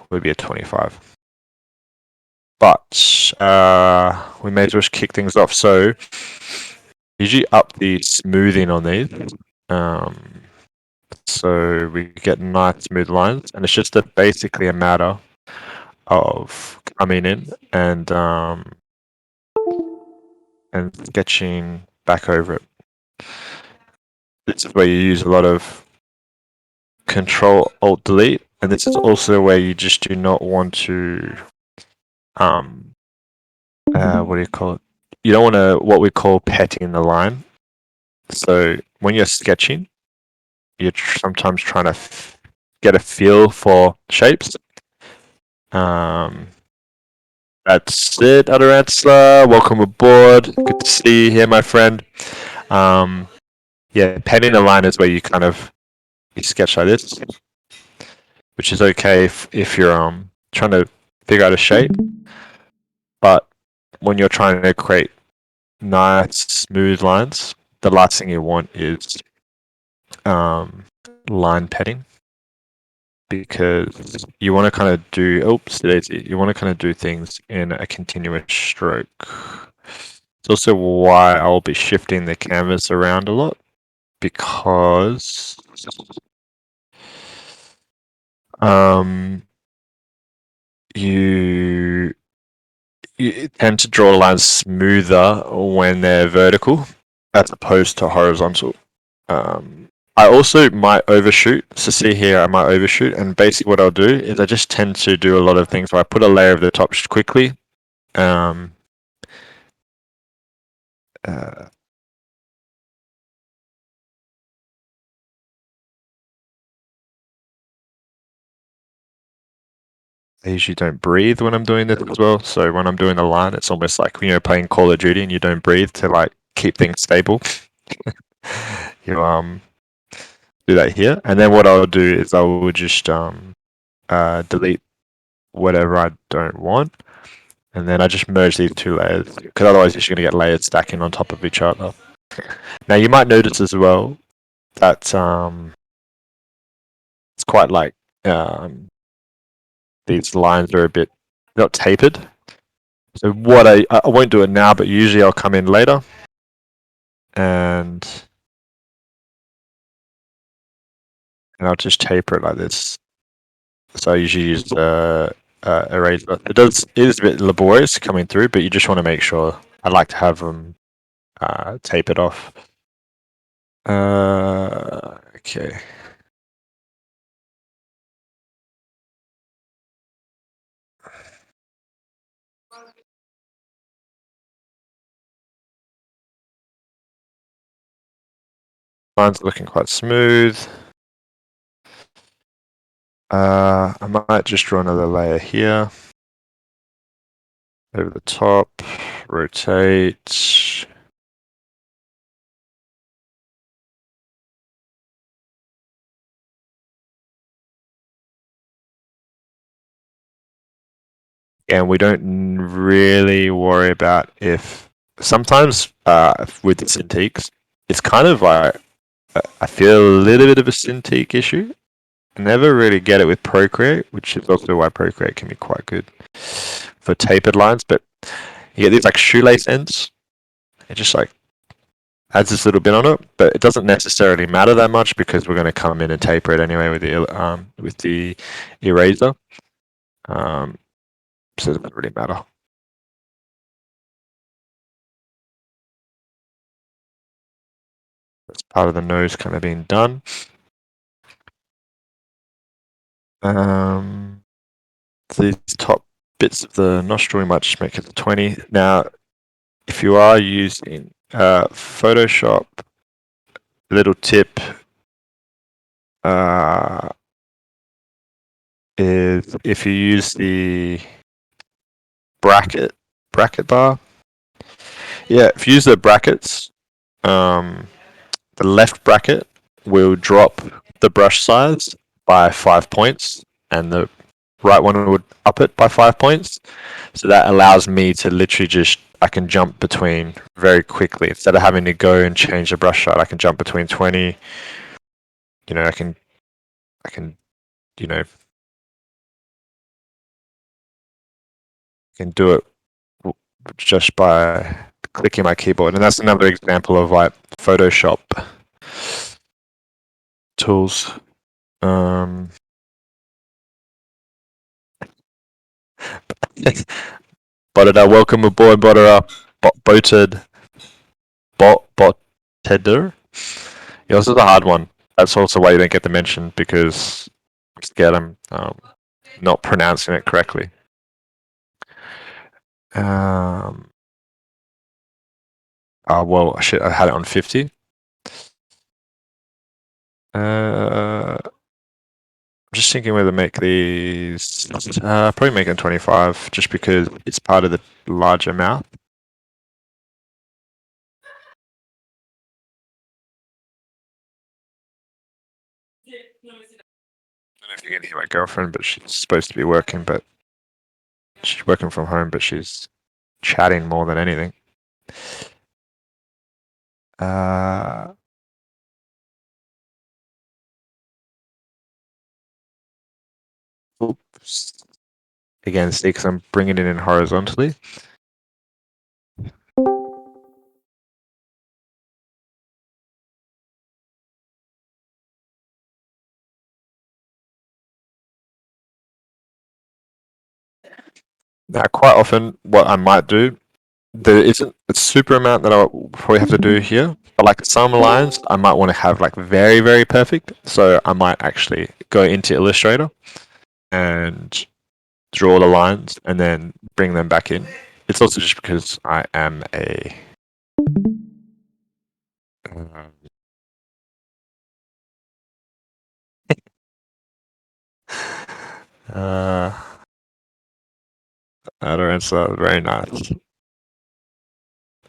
probably be a 25. But we may as well just kick things off. So usually up the smoothing on these. So we get nice smooth lines, and it's just basically a matter of coming in and sketching back over it. This is where you use a lot of Control Alt Delete, and this is also where you just do not want to what do you call it? You don't want to what we call petting the line. So when you're sketching, you're sometimes trying to get a feel for shapes. That's it, other Astral. Welcome aboard. Good to see you here, my friend. Yeah, petting the line is where you kind of you sketch like this, which is okay if you're trying to figure out a shape. But when you're trying to create nice smooth lines, the last thing you want is line petting, because you want to kind of do you want to kind of do things in a continuous stroke. It's also why I'll be shifting the canvas around a lot, because you tend to draw lines smoother when they're vertical as opposed to horizontal. I also might overshoot. So see here, I might overshoot, and basically what I'll do is I just tend to do a lot of things where I put a layer over the top just quickly. I usually don't breathe when I'm doing this as well. So when I'm doing the line, it's almost like when you're playing Call of Duty and you don't breathe to like keep things stable. You do that here, and then what I'll do is I will just delete whatever I don't want, and then I just merge these two layers, because otherwise you're just going to get layers stacking on top of each other. Now you might notice as well that it's quite like these lines are a bit not tapered. So what I won't do it now, but usually I'll come in later and I'll just taper it like this. So I usually use the eraser. It is a bit laborious coming through, but you just want to make sure. I like to have them tapered off. Okay. Line's looking quite smooth. I might just draw another layer here. Over the top, rotate. And we don't really worry about if sometimes with the Cintiqs, it's kind of like I feel a little bit of a Cintiq issue. I never really get it with Procreate, which is also why Procreate can be quite good for tapered lines. But you get these like shoelace ends. It just like adds this little bit on it, but it doesn't necessarily matter that much because we're going to come in and taper it anyway with the eraser. So it doesn't really matter. That's part of the nose kind of being done. These top bits of the nostril, we might just make it a 20. Now, if you are using Photoshop, little tip is if you use the bracket bar. Yeah, if you use the brackets, the left bracket will drop the brush size by 5 points, and the right one would up it by 5 points. So that allows me to literally I can jump between very quickly. Instead of having to go and change the brush size, I can jump between 20. You know, I can, can do it just by clicking my keyboard, and that's another example of like Photoshop tools. Bodada, welcome aboard, Bodada. Boated. Boteder. Yeah, this is a hard one. That's also why you don't get the mention, because I'm scared I'm not pronouncing it correctly. Well, shit, I had it on 50. I'm just thinking whether to make these. Probably make them 25, just because it's part of the larger mouth. I don't know if you can hear my girlfriend, but she's supposed to be working, but she's working from home, but she's chatting more than anything. Oops. Again, see, because I'm bringing it in horizontally. Now, quite often, what I might do, there isn't a super amount that I'll probably have to do here, but like some lines, I might want to have like very, very perfect. So I might actually go into Illustrator and draw the lines and then bring them back in. It's also just because I am a how to answer? Very nice.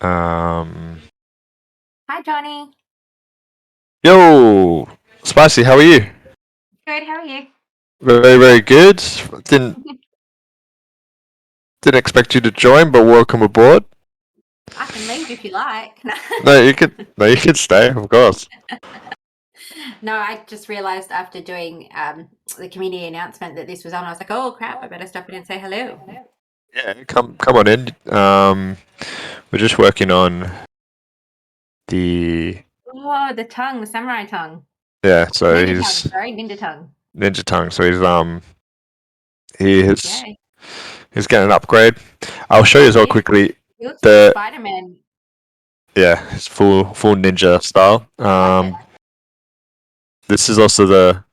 Hi, Johnny. Yo, Spicy, how are you? Good. How are you? Very, very good. Didn't expect you to join, but welcome aboard. I can leave if you like. No, you could. No, you could stay, of course. No, I just realised after doing the community announcement that this was on. I was like, "Oh crap! I better stop in and say hello." Yeah, come on in. We're just working on the the tongue, the samurai tongue. Yeah, so ninja he's tongue. Sorry, ninja tongue. Ninja Tongue. So Okay. he's getting an upgrade. I'll show you as well quickly. He looks like Spider-Man. Yeah, it's full ninja style. This is also the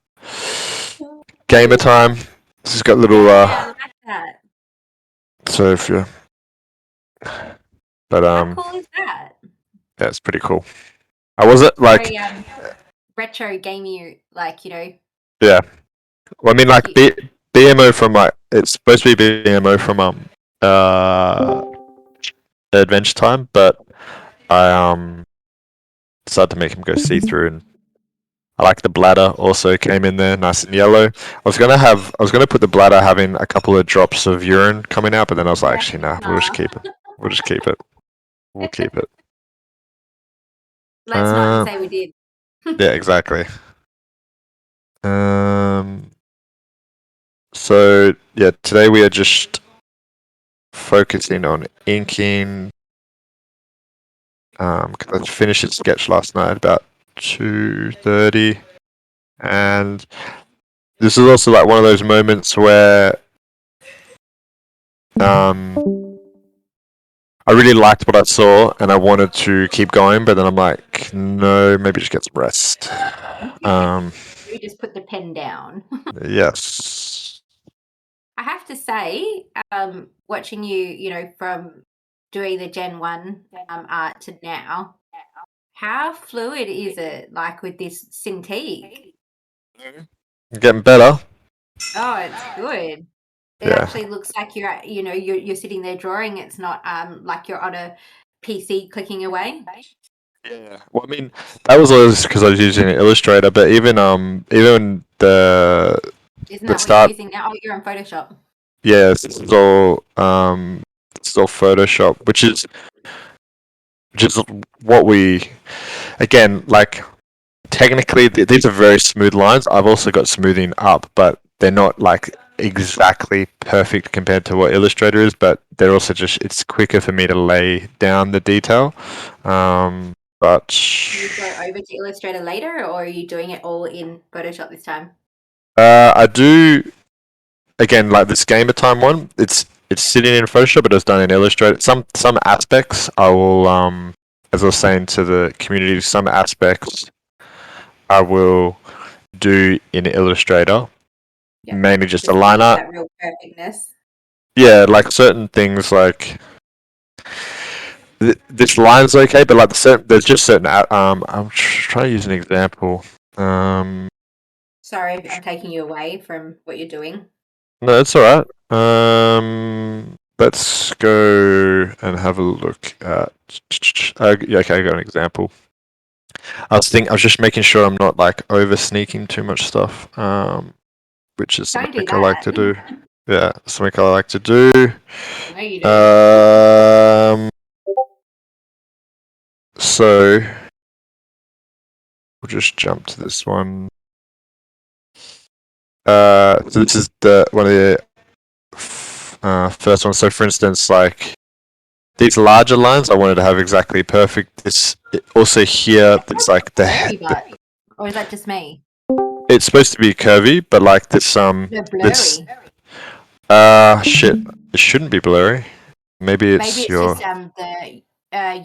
gamer time. This has got little. I like that. So if you, but How cool is that? Yeah, it's pretty cool. I wasn't like very, retro gamey, like, you know. Yeah, well, I mean, like BMO from like it's supposed to be BMO from Adventure Time, but I decided to make him go see through, and I like the bladder also came in there nice and yellow. I was gonna put the bladder having a couple of drops of urine coming out, but then I was like, actually, nah, we'll just keep it. We'll just keep it. We'll keep it. Let's not say we did. Yeah, exactly. So yeah, today we are just focusing on inking. Because I finished a sketch last night about 2:30, and this is also like one of those moments where I really liked what I saw and I wanted to keep going, but then I'm like, no, maybe just get some rest. You just put the pen down. Yes. I have to say, watching you know, from doing the Gen 1 art to now, how fluid is it, like, with this Cintiq? Getting better. Oh, it's good. It actually looks like you're sitting there drawing. It's not like you're on a PC clicking away. Yeah. Well, I mean, that was always because I was using Illustrator, but even the Isn't that what you're using now? Oh, you're on Photoshop. Yes, it's all Photoshop, which is what we again like. Technically, these are very smooth lines. I've also got smoothing up, but they're not like exactly perfect compared to what Illustrator is, but they're also just it's quicker for me to lay down the detail. But Do you go over to Illustrator later, or are you doing it all in Photoshop this time? I do again like this gamer time one. It's sitting in Photoshop, but it's done in Illustrator. Some aspects I will as I was saying to the community, some aspects I will do in Illustrator. Yeah, Mainly just a just to line get art. that real perfectness. Yeah, like certain things like this line's okay, but like there's just certain I'm trying to use an example. Sorry if I'm taking you away from what you're doing. No, it's all right. Let's go and have a look at. Yeah, okay, I got an example. I was just making sure I'm not like over sneaking too much stuff. Which is something Don't do I like that. to do. Yeah, something I like to do. I know you do. So we'll just jump to this one. So this is the one of the first ones. So for instance, like these larger lines, I wanted to have exactly perfect. This also here, it's like Blurry, but or is that just me? it's supposed to be curvy, but like They're this blurry. shit, it shouldn't be blurry. Maybe Maybe it's it's your just the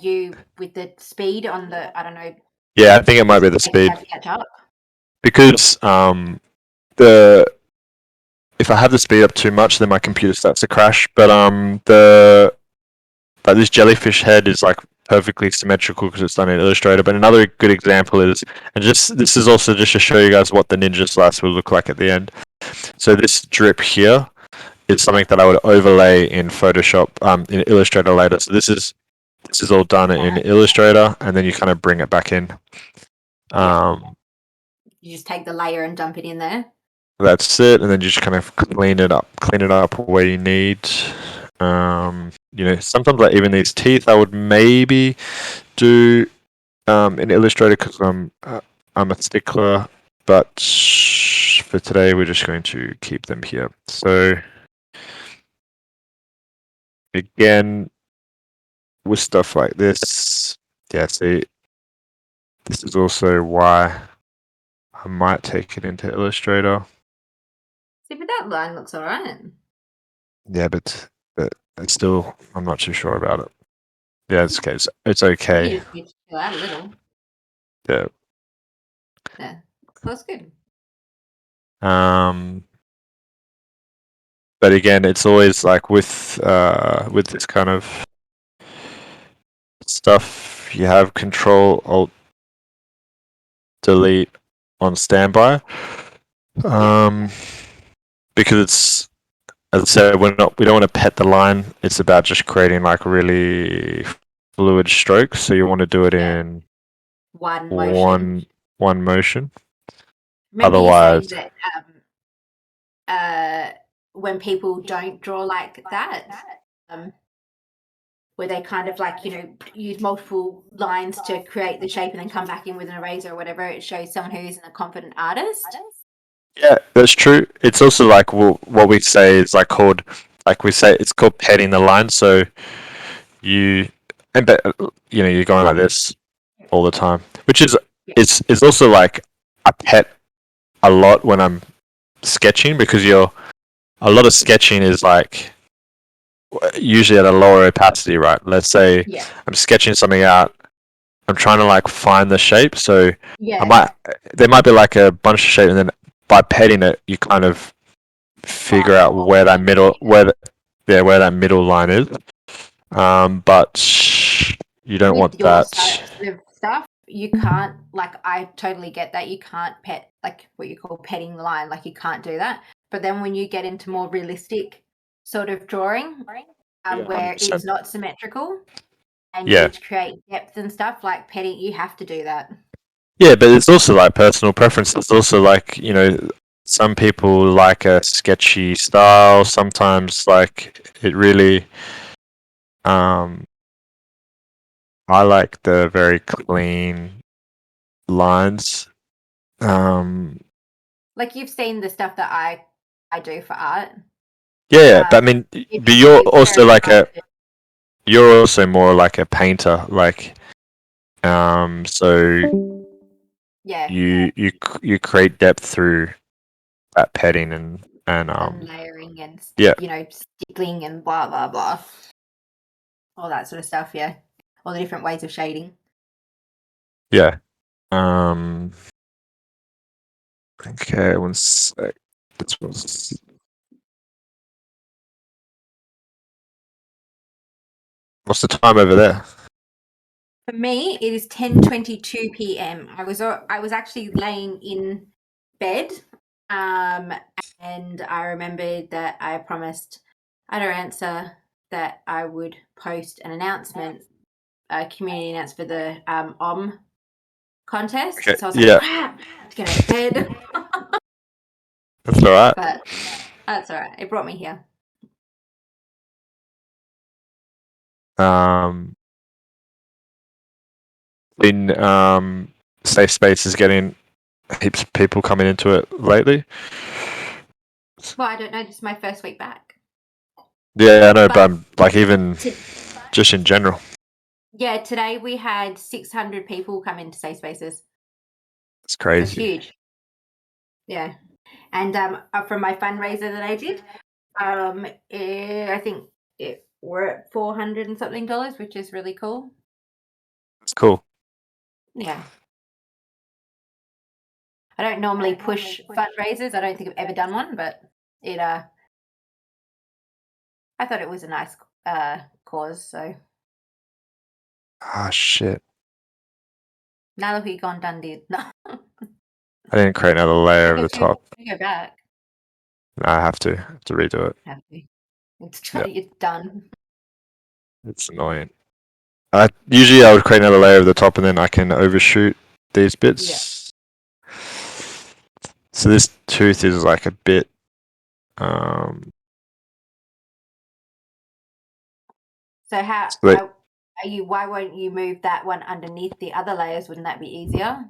you with the speed on the I don't know. yeah. I think it might It's be the taking speed time to catch up. because the if I have the speed up too much, then my computer starts to crash. But the like this jellyfish head is like perfectly symmetrical because it's done in Illustrator. But another good example is, and just this is also just to show you guys what the ninja slice will look like at the end. So this drip here is something that I would overlay in Photoshop, in Illustrator later. So this is all done in Illustrator, and then you kind of bring it back in. You just take the layer and dump it in there. That's it, and then you just kind of clean it up where you need. Sometimes like even these teeth, I would maybe do in Illustrator because I'm a stickler. But for today, we're just going to keep them here. So again, with stuff like this, yeah. See, this is also why I might take it into Illustrator. See, but that line looks alright. Yeah, but it's still, I'm not too sure about it. Yeah, it's okay. It's okay. You just need to chill out a little. Yeah. Yeah, looks good. But again, it's always like with this kind of stuff, you have Control Alt Delete on standby. Because it's, as I said, we don't want to pet the line. It's about just creating like really fluid strokes. So you want to do it in One motion. one motion. Remember you Otherwise, saying that when people don't draw like that, where they kind of like, use multiple lines to create the shape and then come back in with an eraser or whatever, it shows someone who isn't a confident artist. yeah, that's true. It's also like what we say is like called, like we say, it's called petting the line. So you, and but you're going like this all the time, which is it's also like I pet a lot when I'm sketching because a lot of sketching is like usually at a lower opacity, right? Let's say I'm sketching something out. I'm trying to like find the shape, so there might be like a bunch of shape, and then by petting it, you kind of figure out where that middle line is. But you don't with want your that. sort of stuff, you can't, like, I totally get that. You can't pet, like, what you call petting the line. Like, you can't do that. But then when you get into more realistic sort of drawing, where 100%. it's not symmetrical and you Yeah. need to create depth and stuff, like petting, you have to do that. Yeah, but it's also like personal preference. It's also like, some people like a sketchy style. Sometimes like it really I like the very clean lines. Like, you've seen the stuff that I I do for art. Yeah, but I mean, It but you're is also very like hard to, you're also more like a painter, like so yeah, you create depth through that petting and layering and yeah, stippling and blah blah blah, all that sort of stuff. Yeah, all the different ways of shading. yeah. Okay, one sec. This was what's the time over there? For me, it is 10:22 p.m. I was actually laying in bed, um, and I remembered that I promised at our answer that I would post an announcement, a community announcement for the contest. Okay, So I was like, yeah, crap, I have to get out of bed. that's all right. But that's all right. It brought me here. Um, in safe space is getting heaps of people coming into it lately. Well, I don't know. This is my first week back. Yeah, I know, but But I'm, like even just in general, yeah, today we had 600 people come into safe spaces. it's So it's crazy. huge. Yeah. And from my fundraiser that I did, I think we're at $400 and something, which is really cool. It's cool. Yeah. I don't normally push fundraisers. I don't think I've ever done one, but it I thought it was a nice cause. So Ah, shit. now that we've gone done did. No. I didn't create another layer over the Okay, top. we go back. No, I have to redo it. Have to. Yeah, It's done. it's annoying. Usually I would create another layer over the top and then I can overshoot these Yeah. bits. So this tooth is like a bit So how so that, are you? Why won't you move that one underneath the other layers? Wouldn't that be easier?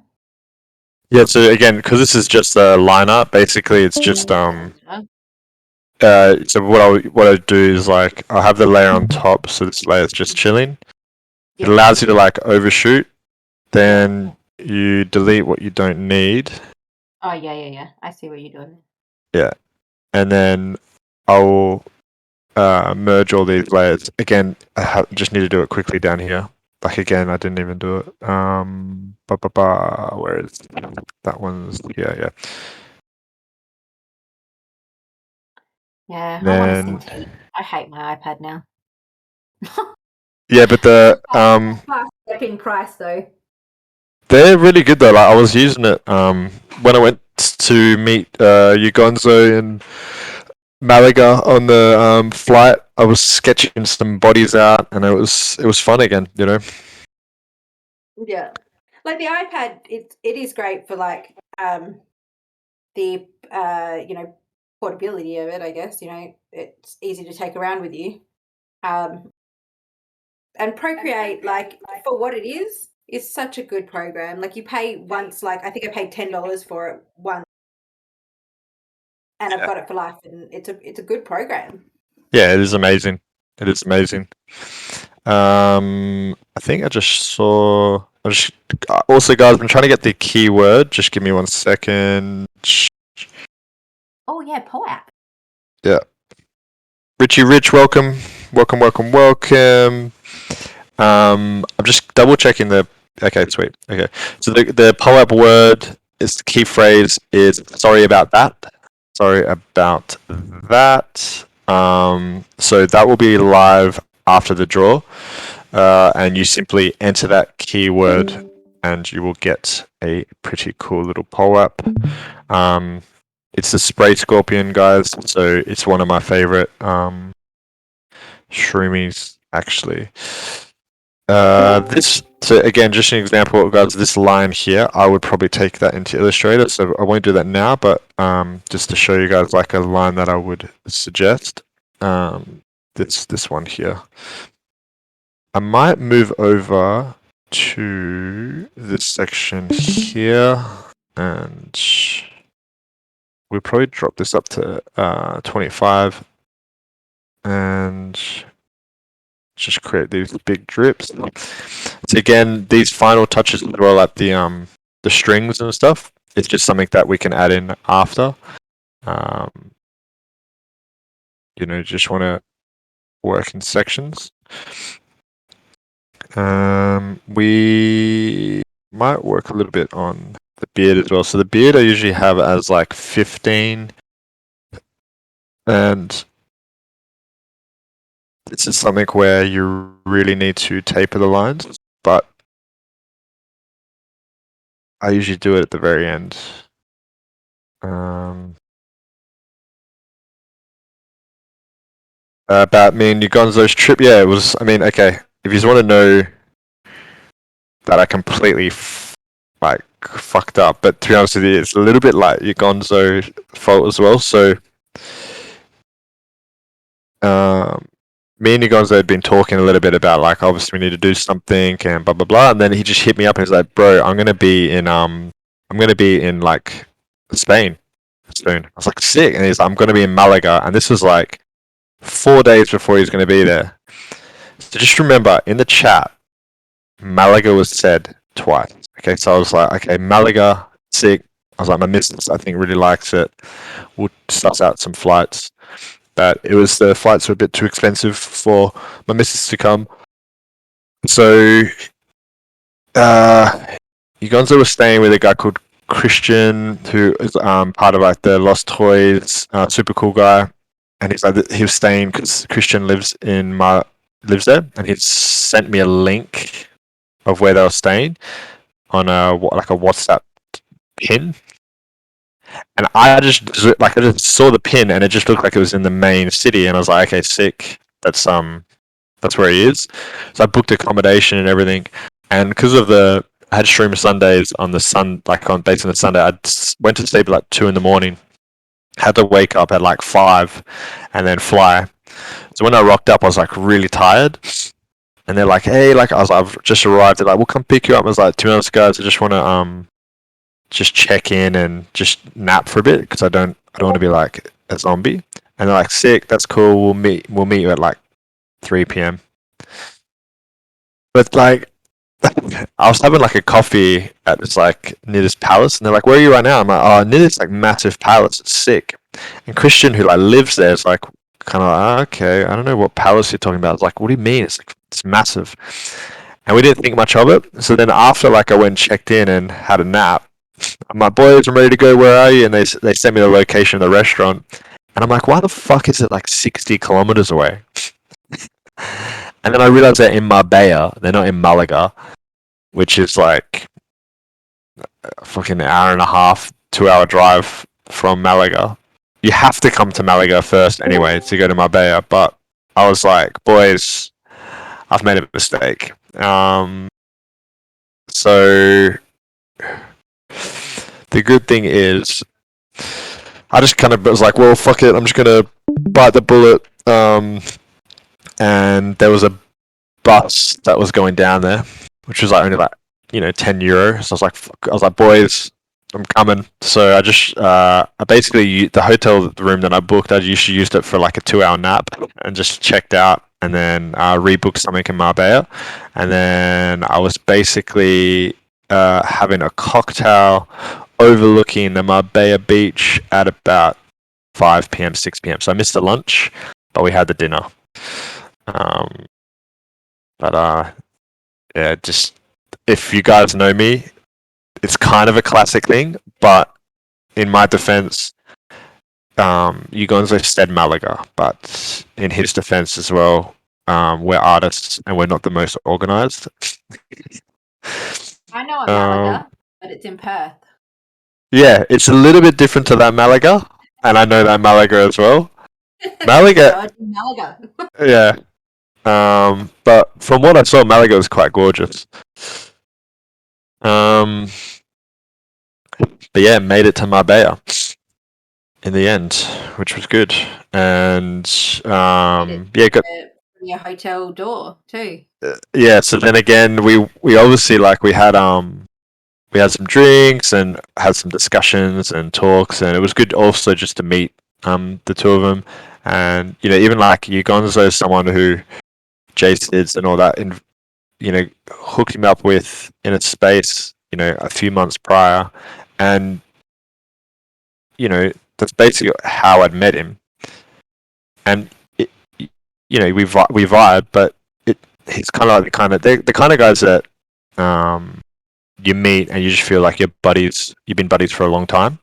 yeah, so again, because this is just a line art, basically it's just Huh? so what I do is like I'll have the layer on top, so this layer is just chilling. It Yeah. allows you to like overshoot, then you delete what you don't need. Oh yeah. I see what you're doing. Yeah. And then I'll merge all these layers. Again, just need to do it quickly down here. Like again, I didn't even do it. Where is that one's? Yeah. Yeah, I want a Then Cintiq. I hate my iPad now. yeah, but the Fast step in price though. they're really good though. Like I was using it when I went to meet Ugonzo in Malaga on the flight. I was sketching some bodies out, and it was fun again. Yeah. Like the iPad, it is great for like the portability of it, I guess. It's easy to take around with you. Um and Procreate, like for what it is such a good program. Like you pay once, like I think I paid $10 for it once, and I've Yeah. got it for life, and it's a good program. Yeah, it is amazing. It is amazing. I think I just saw. Also, guys, I'm trying to get the keyword. Just give me 1 second. Oh yeah, POAP. Yeah. Richie Rich, welcome. Welcome. I'm just double checking the. Okay, sweet. Okay, so the POAP word is the key phrase is sorry about that. Sorry about that. So that will be live after the draw, and you simply enter that keyword, and you will get a pretty cool little POAP. It's the spray scorpion, guys. So it's one of my favorite shroomies, actually. So again, just an example, guys. This line here, I would probably take that into Illustrator. So I won't do that now, but just to show you guys like a line that I would suggest. This one here. I might move over to this section here, and we'll probably drop this up to 25 and just create these big drips. So again, these final touches as well, like the strings and stuff, it's just something that we can add in after. You know, just want to work in sections. We might work a little bit on the beard as well. So the beard I usually have as like 15, and this is something where you really need to taper the lines, but I usually do it at the very end. About me and Ugonzo's trip, yeah, it was, I mean, okay, if you just want to know that I completely fucked up, but to be honest with you, it's a little bit like Ugonzo's fault as well. So me and Ugonzo had been talking a little bit about like obviously we need to do something and blah blah blah, and then he just hit me up and he's like, "Bro, I'm gonna be in like Spain soon." I was like, "Sick," and he's like, "I'm gonna be in Malaga," and this was like 4 days before he was gonna be there. So just remember in the chat, Malaga was said twice. Okay, so I was like, "Okay, Malaga, sick." I was like, "My missus, I think, really likes it. We'll suss out some flights." But the flights were a bit too expensive for my missus to come. So, Ugonzo was staying with a guy called Christian, who is part of like the Lost Toys, super cool guy. And he's like, he was staying because Christian lives there, and he sent me a link of where they were staying on a WhatsApp pin. And I just saw the pin, and it just looked like it was in the main city, and I was like, okay, sick. That's where he is. So I booked accommodation and everything, and because of I had stream Sundays on the based on the Sunday, I went to sleep at like 2 a.m. Had to wake up at like 5, and then fly. So when I rocked up, I was like really tired, and they're like, hey, like I've just arrived. They're like, we'll come pick you up. I was like, to be honest, guys, I just want to just check in and just nap for a bit because I don't want to be like a zombie. And they're like, sick, that's cool. We'll meet you at like 3 p.m. But like, I was having like a coffee at this like near this palace, and they're like, where are you right now? I'm like, oh, near this like massive palace. It's sick. And Christian, who like lives there, is like kind of like, okay, I don't know what palace you're talking about. It's like, what do you mean? It's like it's massive. And we didn't think much of it. So then after like I went and checked in and had a nap, I'm like, boys, I'm ready to go. Where are you? And they sent me the location of the restaurant. And I'm like, why the fuck is it like 60 kilometers away? And then I realized they're in Marbella. They're not in Malaga, which is like a fucking hour and a half, 2 hour drive from Malaga. You have to come to Malaga first anyway to go to Marbella. But I was like, boys, I've made a mistake. So the good thing is, I just kind of was like, well, fuck it, I'm just gonna bite the bullet. And there was a bus that was going down there, which was like only like €10. So I was like, boys, I'm coming. So I just basically the hotel room that I booked, I usually used it for like a 2 hour nap and just checked out, and then rebooked something in Marbella, and then I was basically having a cocktail overlooking the Marbella beach at about 5 p.m., 6 p.m. So I missed the lunch, but we had the dinner. Yeah, just if you guys know me, it's kind of a classic thing, but in my defense, Ugonzo said Malaga, but in his defense as well, we're artists and we're not the most organized. I know a Malaga, but it's in Perth. Yeah, it's a little bit different to that Malaga, and I know that Malaga as well. Malaga. Yeah. But from what I saw, Malaga was quite gorgeous. But yeah, made it to Marbella in the end, which was good. And yeah, got your hotel door too. Yeah, so then again, we obviously like we had we had some drinks and had some discussions and talks, and it was good also just to meet the two of them. And even like Ugonzo is someone who Jace is and all that, and hooked him up with in a space a few months prior, and that's basically how I'd met him. And we vibe, but he's kind of like the kind of guys that you meet and you just feel like you're buddies. You've been buddies for a long time,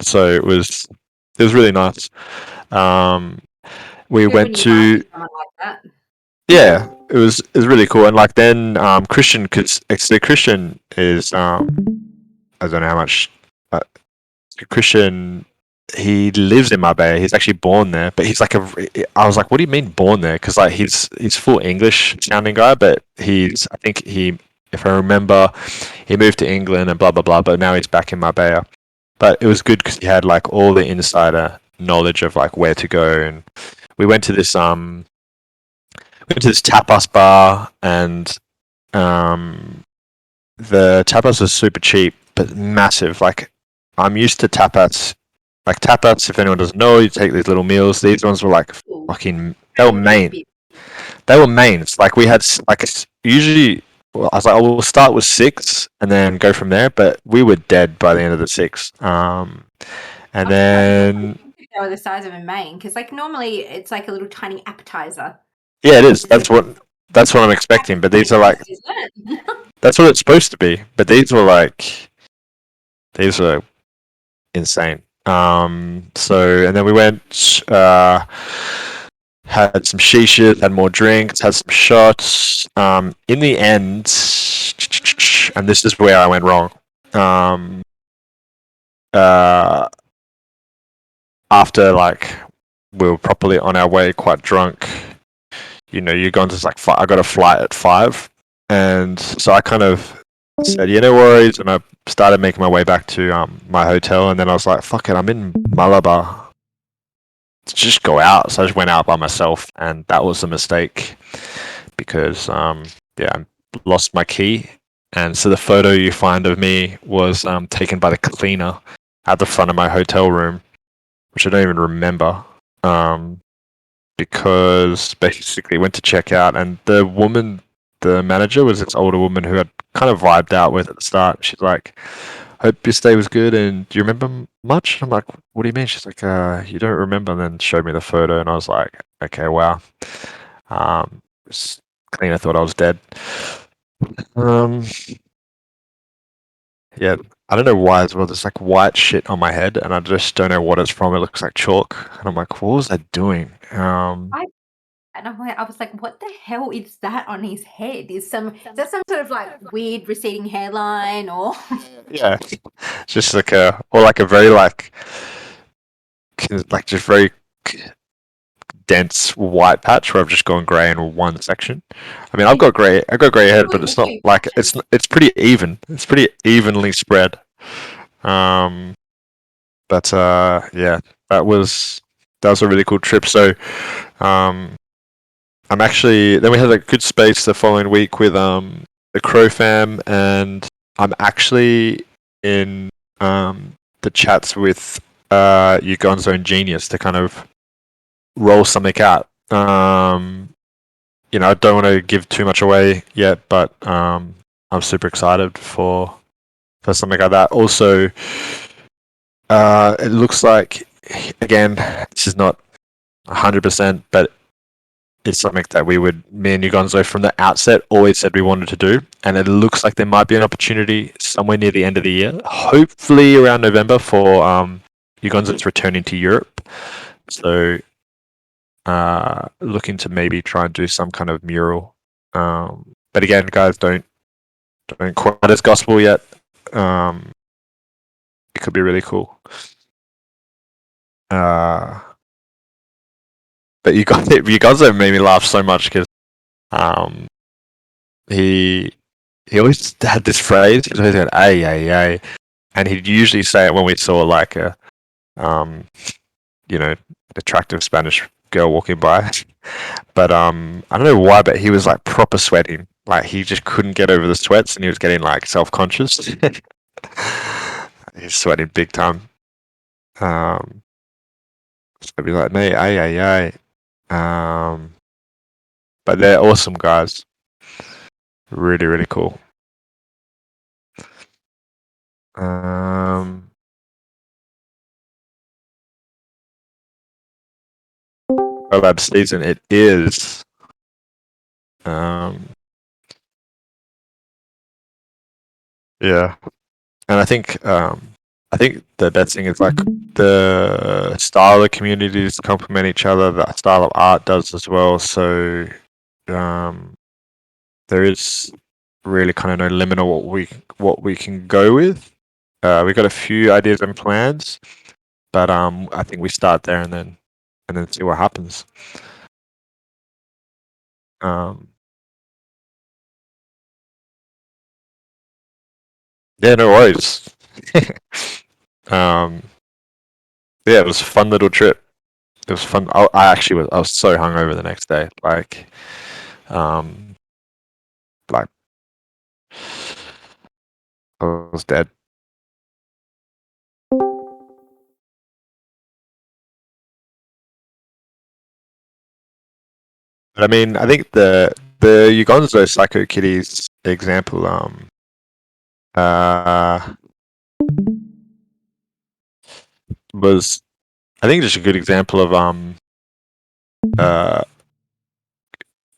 so it was really nice. We Good went when you vibe to with someone like that. yeah, it was really cool. And like then Christian, because actually Christian is I don't know how much Christian. He lives in Marbella. He's actually born there, but he's like I was like, what do you mean born there? Because like he's full English sounding guy, but I think if I remember, he moved to England and blah blah blah. But now he's back in Marbella. But it was good because he had like all the insider knowledge of like where to go, and we went to this tapas bar, and the tapas was super cheap but massive. Like I'm used to tapas. Like tapas, if anyone doesn't know, you take these little meals. These ones were like fucking. They were main. They were mains. Like we had like usually. Well, I was like, oh, we'll start with 6 and then go from there. But we were dead by the end of the 6. And then they were the size of a main, because like normally it's like a little tiny appetizer. Yeah, it is. That's what I'm expecting. But these are like that's what it's supposed to be. But these were insane. So and then we went, had some shishas, had more drinks, had some shots. In the end, and this is where I went wrong. After like we were properly on our way, quite drunk. You're going to like I got a flight at 5, and so I kind of said, no worries, and I started making my way back to my hotel, and then I was like, fuck it, I'm in Malabar. Let's just go out. So I just went out by myself, and that was a mistake because I lost my key, and so the photo you find of me was taken by the cleaner at the front of my hotel room, which I don't even remember. Because basically went to check out, and the manager was this older woman who had kind of vibed out with at the start. She's like, hope your stay was good, and do you remember much? I'm like, what do you mean? She's like, you don't remember, and then showed me the photo, and I was like, okay, wow. Cleaner thought I was dead. Yeah, I don't know why as well. There's like white shit on my head, and I just don't know what it's from. It looks like chalk, and I'm like, what was I doing? And I was like, what the hell is that on his head? Is that some sort of like weird receding hairline or? Yeah, just like a very like just very dense white patch where I've just gone grey in one section. I mean, I've got grey hair, but it's not like it's pretty even. It's pretty evenly spread. But yeah, that was a really cool trip. So, I'm actually then we had a good space the following week with the Crow fam, and I'm actually in the chats with Ugonzo and Genius to kind of roll something out. I don't want to give too much away yet, but I'm super excited for something like that. Also, it looks like, again, this is not 100%, but it's something that me and Ugonzo from the outset always said we wanted to do, and it looks like there might be an opportunity somewhere near the end of the year, hopefully around November, for Ugonzo's returning to Europe. So looking to maybe try and do some kind of mural. But again, guys, don't quote it as gospel yet. It could be really cool. But you guys have made me laugh so much because he always had this phrase. He's always going, "Ay, ay, ay," and he'd usually say it when we saw like a an attractive Spanish girl walking by. But I don't know why, but he was like proper sweating like he just couldn't get over the sweats, and he was getting like self-conscious. He's sweating big time. So I'd be like, mate, aye. But they're awesome guys. Really, really cool. Collab season, it is. Yeah, and I think the best thing is like the style of communities complement each other. The style of art does as well. So there is really kind of no limit on what we can go with. We've got a few ideas and plans, but I think we start there and then see what happens. Yeah, no worries. Yeah, it was a fun little trip. It was fun. I was so hungover the next day. Like I was dead. But I mean, I think the Ugonzo Psycho Kitties example was, I think, just a good example of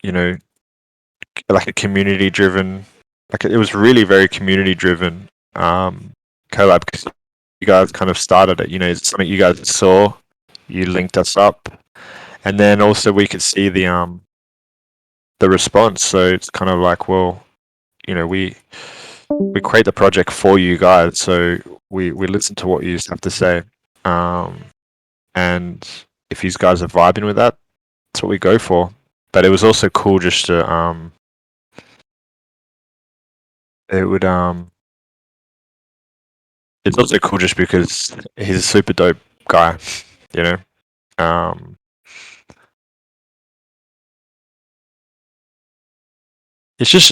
you know, like a community driven, like it was really very community driven collab, because you guys kind of started it. You know, it's something you guys saw, you linked us up, and then also we could see the response. So it's kind of like, well, you know, we create the project for you guys, so we listen to what you have to say, and if you guys are vibing with that, that's what we go for. But it was also cool just to it's also cool just because he's a super dope guy, you know. It's just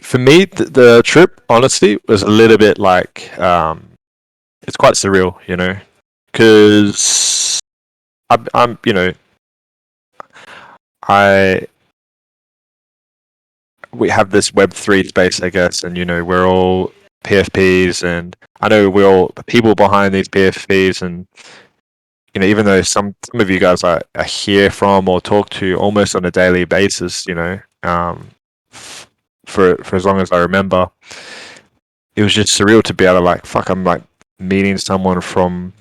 for me, the trip honestly was a little bit like it's quite surreal, you know, because I'm you know, we have this Web3 space, I guess, and you know, we're all PFPs, and I know we're all people behind these PFPs, and you know, even though some of you guys I hear from or talk to almost on a daily basis, you know, for as long as I remember, it was just surreal to be able to like, fuck, I'm like meeting someone from,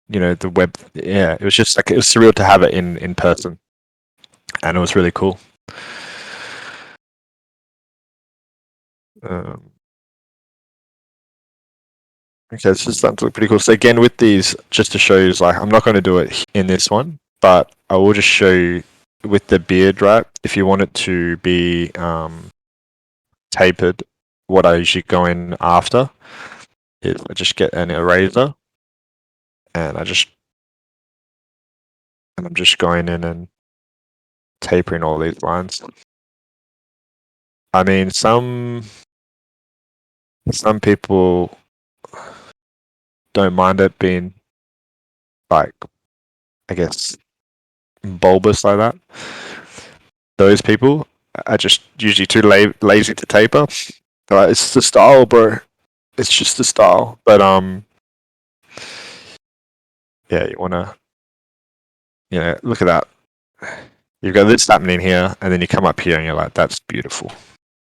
you know, the web. Yeah, it was just like, it was surreal to have it in person, and it was really cool. Okay, so this sounds pretty cool. So again, with these, just to show you, like, I'm not going to do it in this one, but I will just show you with the beard, right? If you want it to be tapered, what I usually go in after is I just get an eraser, and I'm just going in and tapering all these lines. I mean, some people don't mind it being like, I guess, bulbous like that. Those people are just usually too lazy to taper. It's the style, bro. It's just the style. But yeah, you wanna, you know, look at that. You've got this happening here, and then you come up here, and you're like, that's beautiful.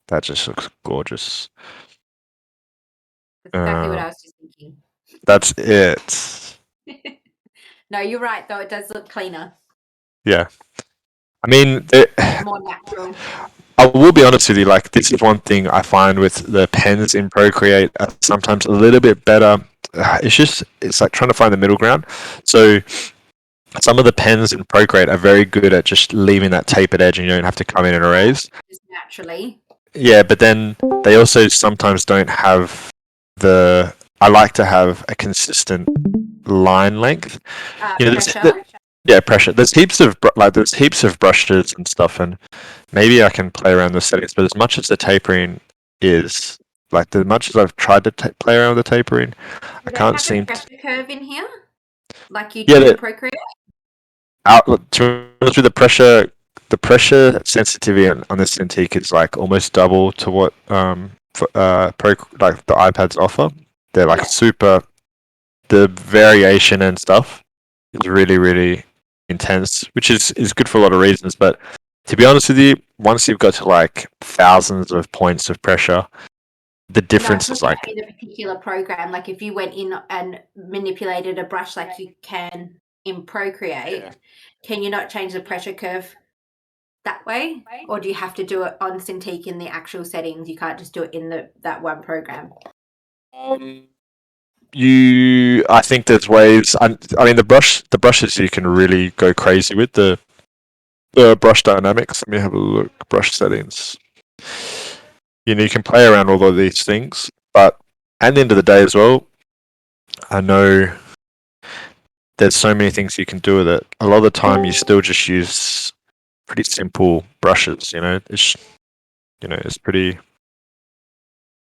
That just looks gorgeous. That's exactly what I was just thinking. That's it. No, you're right, though. It does look cleaner. Yeah. I mean, more natural. I will be honest with you, like, this is one thing I find with the pens in Procreate are sometimes a little bit better. It's like trying to find the middle ground. So some of the pens in Procreate are very good at just leaving that tapered edge, and you don't have to come in and erase. Just naturally. Yeah, but then they also sometimes don't have I like to have a consistent line length. Pressure. Yeah, pressure. There's heaps of brushes and stuff, and maybe I can play around the settings. But as much as the tapering is like, as much as I've tried to play around with the tapering, I Do they can't have a seem to. pressure curve in here, like you Yeah, do in the Procreate? outlet to be honest with the pressure sensitivity on this Cintiq is like almost double to what like the iPads offer. They're like Yeah. super. The variation and stuff is really really intense, which is good for a lot of reasons. But to be honest with you, once you've got to like thousands of points of pressure, the No, I'm difference is talking like, about in a particular program. Like if you went in and manipulated a brush like you can in Procreate, yeah. can you not change the pressure curve that way? Or do you have to do it on Cintiq in the actual settings? You can't just do it in that one program. I think there's ways. I mean, the brushes you can really go crazy with the brush dynamics. Let me have a look. Brush settings. You can play around all of these things, but at the end of the day as well, I know there's so many things you can do with it. A lot of the time, you still just use pretty simple brushes. It's pretty.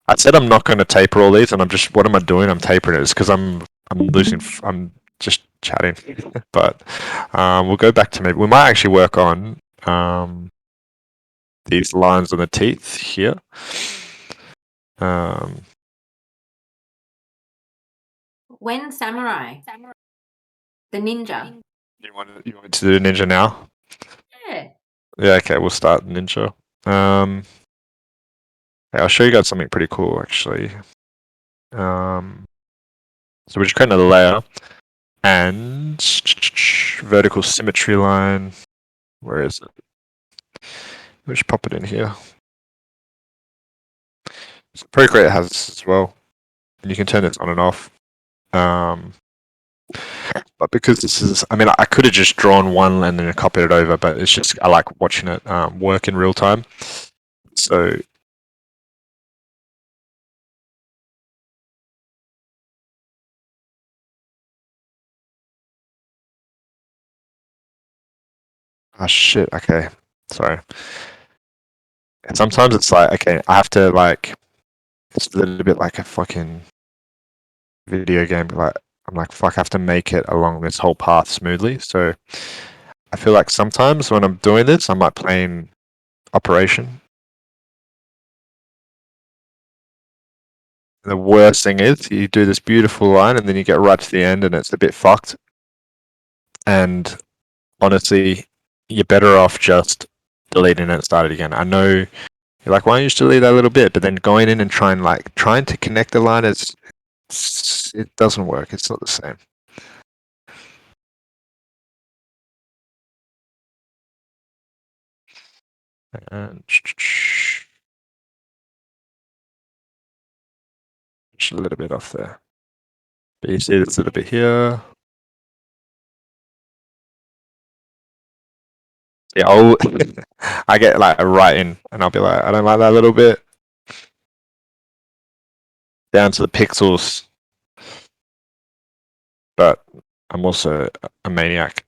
I said I'm not going to taper all these, and I'm just. What am I doing? I'm tapering it. It's because I'm losing. I'm just chatting. But we'll go back to maybe we might actually work on these lines on the teeth here. Um, When Samurai, the ninja. you want to do ninja now? Yeah. Yeah. Okay. We'll start ninja. Yeah, I'll show you guys something pretty cool actually. So we're just creating a layer and vertical symmetry line. Where is it? We'll just pop it in here. So Procreate has this as well. And you can turn this on and off. But because this is, I mean, I could have just drawn one and then copied it over, but it's just, I like watching it work in real time. So, oh shit, okay. Sorry. Sometimes it's like, okay, I have to like, it's a little bit like a fucking video game. Like, I'm like, fuck, I have to make it along this whole path smoothly. So I feel like sometimes when I'm doing this, I'm like playing Operation. The worst thing is you do this beautiful line and then you get right to the end and it's a bit fucked. And honestly, you're better off just deleting it and start it again. I know you're like, why don't you just delete that little bit? But then going in and trying to connect the line it doesn't work. It's not the same. And just a little bit off there. But you see this little bit here. Yeah, I get like a right in and I'll be like, I don't like that little bit. Down to the pixels. But I'm also a maniac.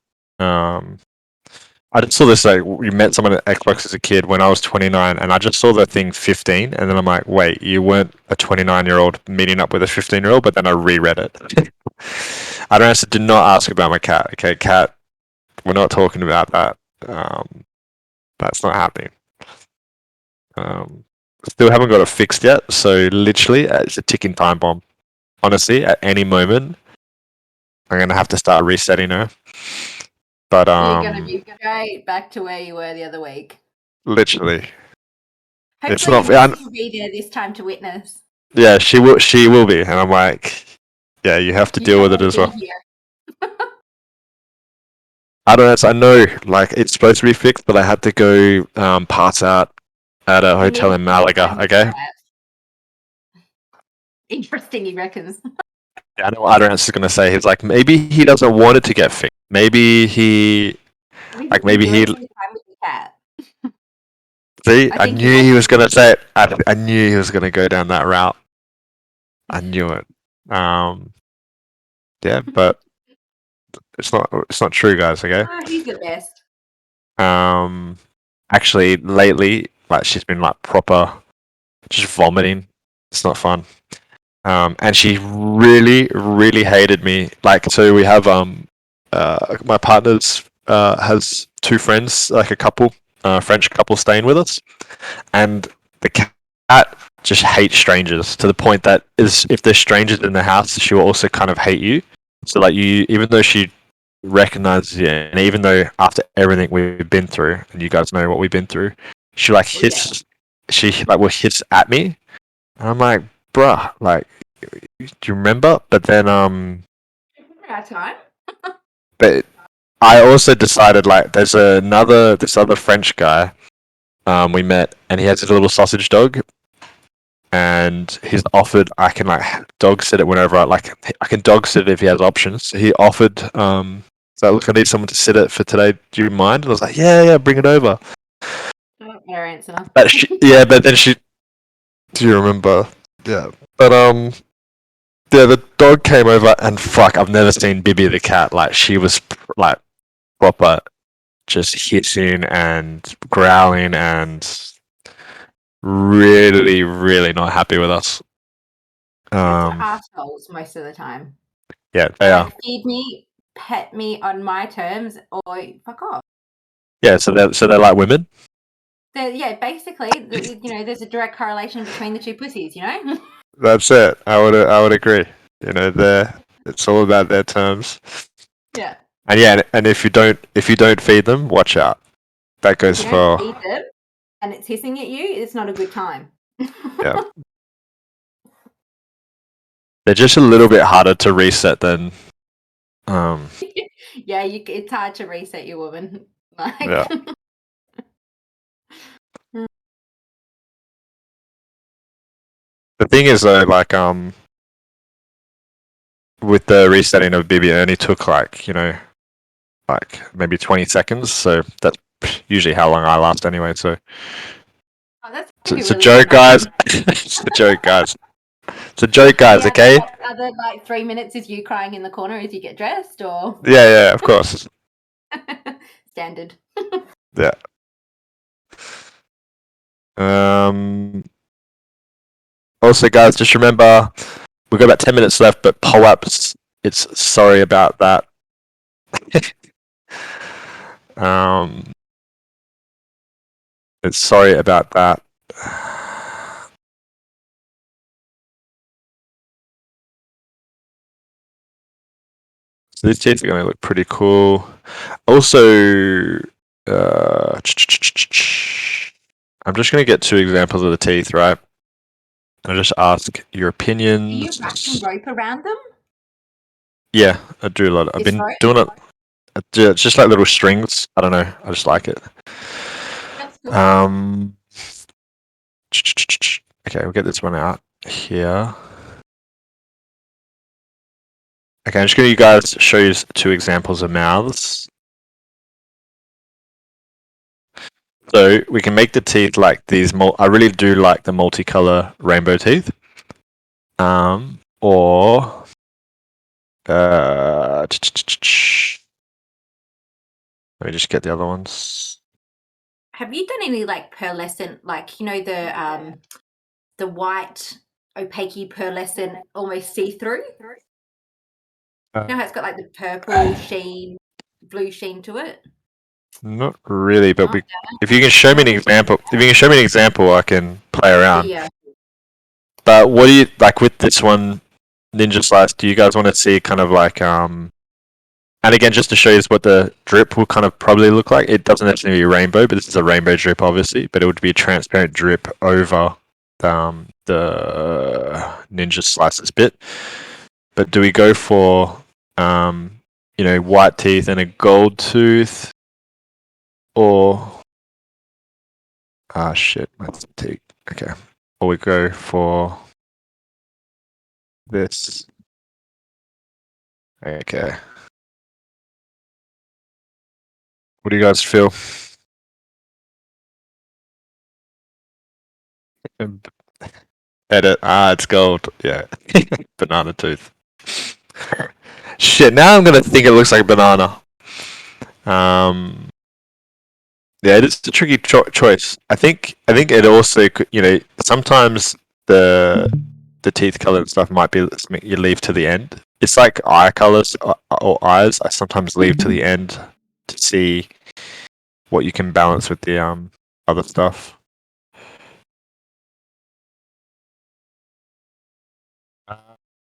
I just saw this like we met someone at Xbox as a kid when I was 29, and I just saw the thing 15, and then I'm like, wait, you weren't a 29-year-old meeting up with a 15-year-old, but then I reread it. I don't answer. Do not ask about my cat. Okay, cat. We're not talking about that. That's not happening. Still haven't got it fixed yet, so literally it's a ticking time bomb. Honestly, at any moment, I'm gonna have to start resetting her. But You're going to be straight back to where you were the other week. literally, it's Hopefully, not. your missus will be there this time to witness. Yeah, she will. She will be, and I'm like, yeah, you have to You deal with have it to as be well. here. I don't know. I know, like it's supposed to be fixed, but I had to go pass out at a You hotel need in Malaga. time Okay. for that. Interesting, he reckons. Yeah, I know what Adrian's going to say. He's like, maybe he doesn't want it to get fixed. Maybe he, Maybe like, he's maybe he. enjoying his time with the cat. See, I I think he knew he wants was going to say it. I knew he was going to go down that route. I knew it. Yeah, but It's not true, guys. Okay. Oh, he's the best. Actually, lately, like she's been like proper, just vomiting. It's not fun. And she really, really hated me. Like, so we have my partner's has two friends, like a couple, French couple, staying with us, and the cat just hates strangers to the point that is if there's strangers in the house, she will also kind of hate you. So like you, even though she recognizes you, and even though after everything we've been through, and you guys know what we've been through, she like Oh, yeah. hits, she like will hiss at me, and I'm like, bruh, like, do you remember? But then Our time. but I also decided like there's this other French guy we met, and he has his little sausage dog, and he's offered I can like dog sit it whenever I can dog sit it if he has options. So he offered so look, I need someone to sit it for today. Do you mind? And I was like, yeah, bring it over. Oh, our answer. But but then she. Do you remember? Yeah, but yeah, the dog came over and fuck, I've never seen Bibi the cat like she was like proper, just hissing and growling and really, really not happy with us. Cats are assholes most of the time. Yeah, they are. Like, feed me, pet me on my terms, or fuck off. Yeah, so they're like women. Yeah, basically, there's a direct correlation between the two pussies. That's it. I would agree. You know, it's all about their terms. Yeah. And yeah, and if you don't feed them, watch out. That goes If you don't for feed them and it's hissing at you, it's not a good time. yeah. They're just a little bit harder to reset than Yeah, it's hard to reset your woman. Like, yeah. The thing is though, like with the resetting of Bibi, it only took like like maybe 20 seconds. So that's usually how long I last anyway. So that's it's a really joke, guys. dramatic. It's a joke, guys. It's a joke, guys. The Okay. other like 3 minutes is you crying in the corner as you get dressed, or Yeah, of course. standard. Yeah. Also, guys, just remember we've got about 10 minutes left, but POAPs, it's sorry about that. um, it's sorry about that. So these teeth are going to look pretty cool. Also, I'm just going to get two examples of the teeth, right? I'll just ask your Are you opinions. wrapping rope around them? Yeah, I do a lot. I've been doing it. It's just like little strings. I don't know. I just like it. That's cool. Okay, we'll get this one out here. Okay, I'm just going to show you two examples of mouths. So we can make the teeth like these. I really do like the multicolor rainbow teeth. Or let me just get the other ones. Have you done any like pearlescent, like the white opaque pearlescent, almost see through? You know how it's got like the purple sheen, blue sheen to it? Not really, but Oh, if you can show me an example, I can play around. yeah. But what do you like with this one, Ninja Slice? Do you guys want to see kind of like And again, just to show you what the drip will kind of probably look like, it doesn't necessarily be rainbow, but this is a rainbow drip, obviously. But it would be a transparent drip over the Ninja Slices bit. But do we go for white teeth and a gold tooth, or shit, that's teeth. Okay, or we go for this. Okay. What do you guys feel? Edit. It's gold. Yeah. Banana tooth. Shit, now I'm gonna think it looks like a banana. Um, yeah, it's a tricky choice. I think it also sometimes the teeth color and stuff might be something you leave to the end. It's like eye colors or eyes. I sometimes leave to the end to see what you can balance with the other stuff.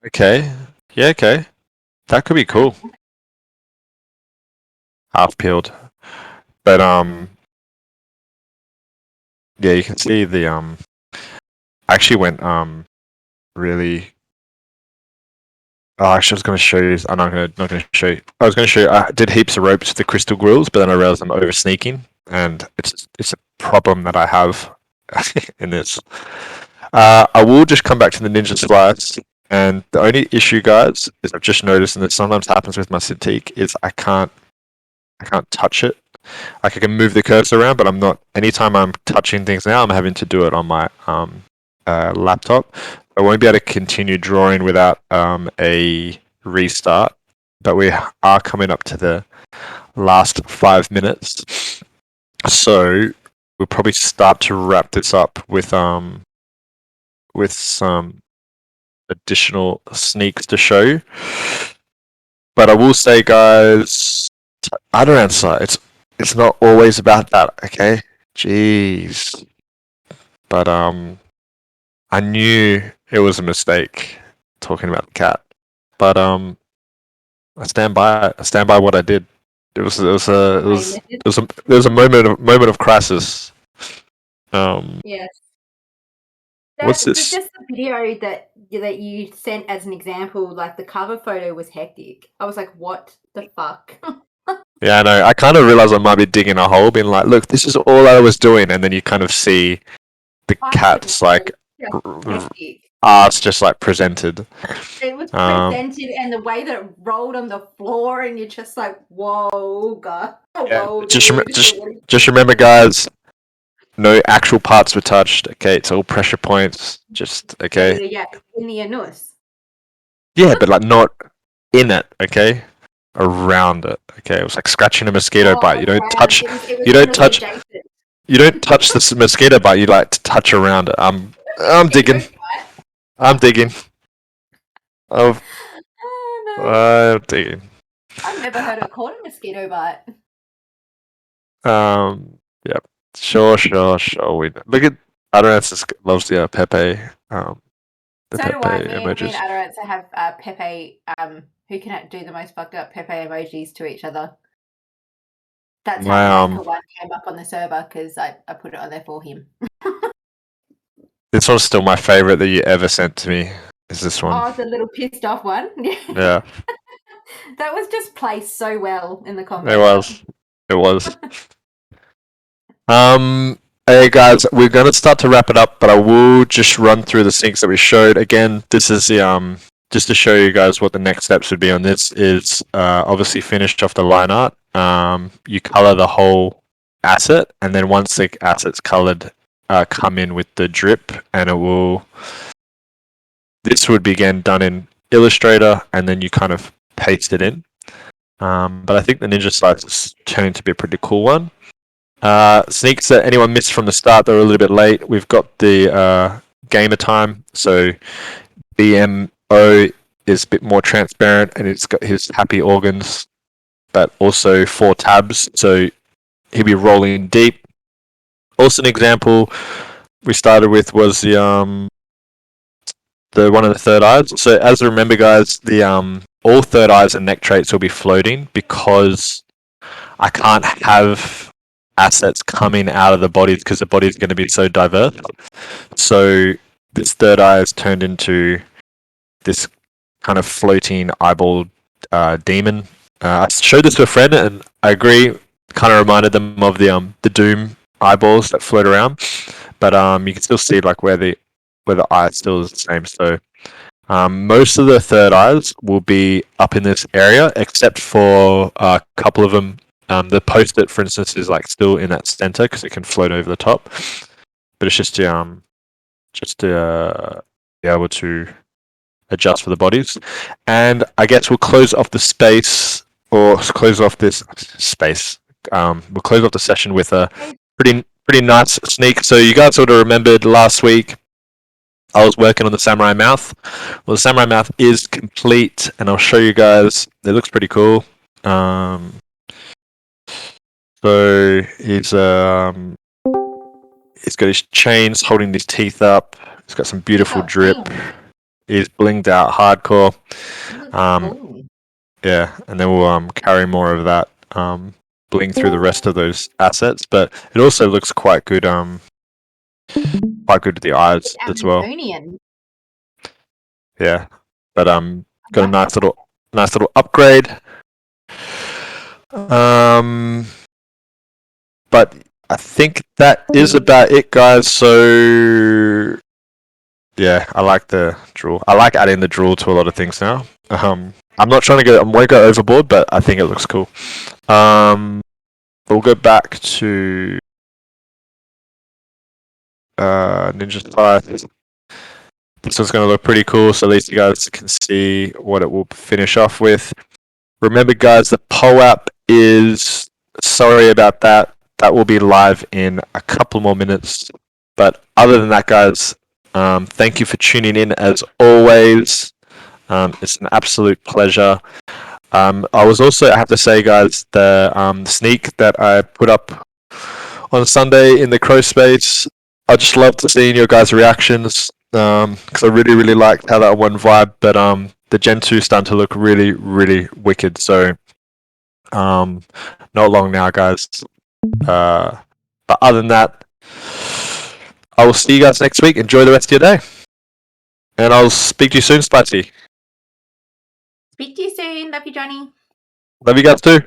Okay, yeah, okay, that could be cool. Half peeled, but yeah, you can see the I actually went really. Oh, actually, I was going to show you. I'm not going to show you. I was going to show you. I did heaps of ropes with the crystal grills, but then I realized I'm over sneaking, and it's a problem that I have in this. I will just come back to the ninja slice, and the only issue, guys, is I've just noticed, and this sometimes happens with my Cintiq, is I can't touch it. Like I can move the cursor around, but I'm not. Anytime I'm touching things now, I'm having to do it on my laptop. I won't be able to continue drawing without a restart. But we are coming up to the last 5 minutes, so we'll probably start to wrap this up with some additional sneaks to show you. But I will say, guys, other answer. It's not always about that, okay? Jeez. But I knew it was a mistake talking about the cat. But I stand by it. I stand by what I did. There was a moment of crisis. Yes. What's this? Just the video that you sent as an example, like the cover photo was hectic. I was like, what the fuck? Yeah, I know. I kind of realized I might be digging a hole, being like, look, this is all I was doing. And then you kind of see the cat's like ass just like presented. It was presented, and the way that it rolled on the floor, and you're just like, whoa, God. Yeah, Whoa, just remember, guys, no actual parts were touched. Okay, it's all pressure points. Just okay. Yeah, in the anus. Yeah, but like not in it. Okay, around it. Okay, it was like scratching a mosquito bite. You don't touch. You don't touch. You don't touch the mosquito bite. You like to touch around it. I'm digging. I'm digging. I'm digging. I've never heard it called a mosquito bite. Yep. Sure. We look at Adorantis loves the Pepe. The so Pepe do I. emojis. Me and Adorantis have Pepe. Who can do the most fucked up Pepe emojis to each other? That's how the one came up on the server because I put it on there for him. This one's still my favorite that you ever sent to me. Is this one? Oh, the little pissed off one. Yeah. That was just placed so well in the comments. It was. Hey guys, we're gonna start to wrap it up, but I will just run through the syncs that we showed. Again, this is the just to show you guys what the next steps would be on this is obviously finished off the line art. You color the whole asset, and then once the asset's colored, come in with the drip, and it will. This would be again done in Illustrator, and then you kind of paste it in. But I think the Ninja Slice is turning to be a pretty cool one. Sneaks that anyone missed from the start, they're a little bit late. We've got the gamer time, so BMO is a bit more transparent, and it's got his happy organs, but also 4 tabs, so he'll be rolling deep. Also, an example we started with was the one of the third eyes. So as you remember, guys, the all third eyes and neck traits will be floating because I can't have assets coming out of the bodies because the body is going to be so diverse. So this third eye is turned into this kind of floating eyeball demon. I showed this to a friend and I agree. Kind of reminded them of the Doom eyeballs that float around, but you can still see like where the eye still is the same. So most of the third eyes will be up in this area, except for a couple of them. The post-it, for instance, is like still in that center because it can float over the top. But it's just to be able to adjust for the bodies. And I guess we'll close off the space, or close off this space. We'll close off the session with a pretty nice sneak. So you guys sort of remembered last week I was working on the Samurai Mouth. Well, the Samurai Mouth is complete, and I'll show you guys. It looks pretty cool. So he's got his chains holding his teeth up. He's got some beautiful drip. He's blinged out hardcore. Yeah, and then we'll carry more of that bling through the rest of those assets. But it also looks quite good. Quite good to the eyes as well. Yeah, but got a nice little upgrade. But I think that is about it, guys. So yeah, I like the drool. I like adding the drool to a lot of things now. I'm not trying to won't go overboard, but I think it looks cool. We'll go back to Ninja 5. This one's going to look pretty cool, so at least you guys can see what it will finish off with. Remember, guys, the POAP is... Sorry about that. That will be live in a couple more minutes. But other than that, guys, thank you for tuning in as always. It's an absolute pleasure. I have to say, guys, the sneak that I put up on Sunday in the Crow Space, I just loved seeing your guys' reactions because I really, really liked how that one vibe. But the Gen 2 is starting to look really, really wicked. So not long now, guys. But other than that, I will see you guys next week. Enjoy the rest of your day. And I'll speak to you soon, Spicy. Speak to you soon. Love you, Johnny. Love you guys too.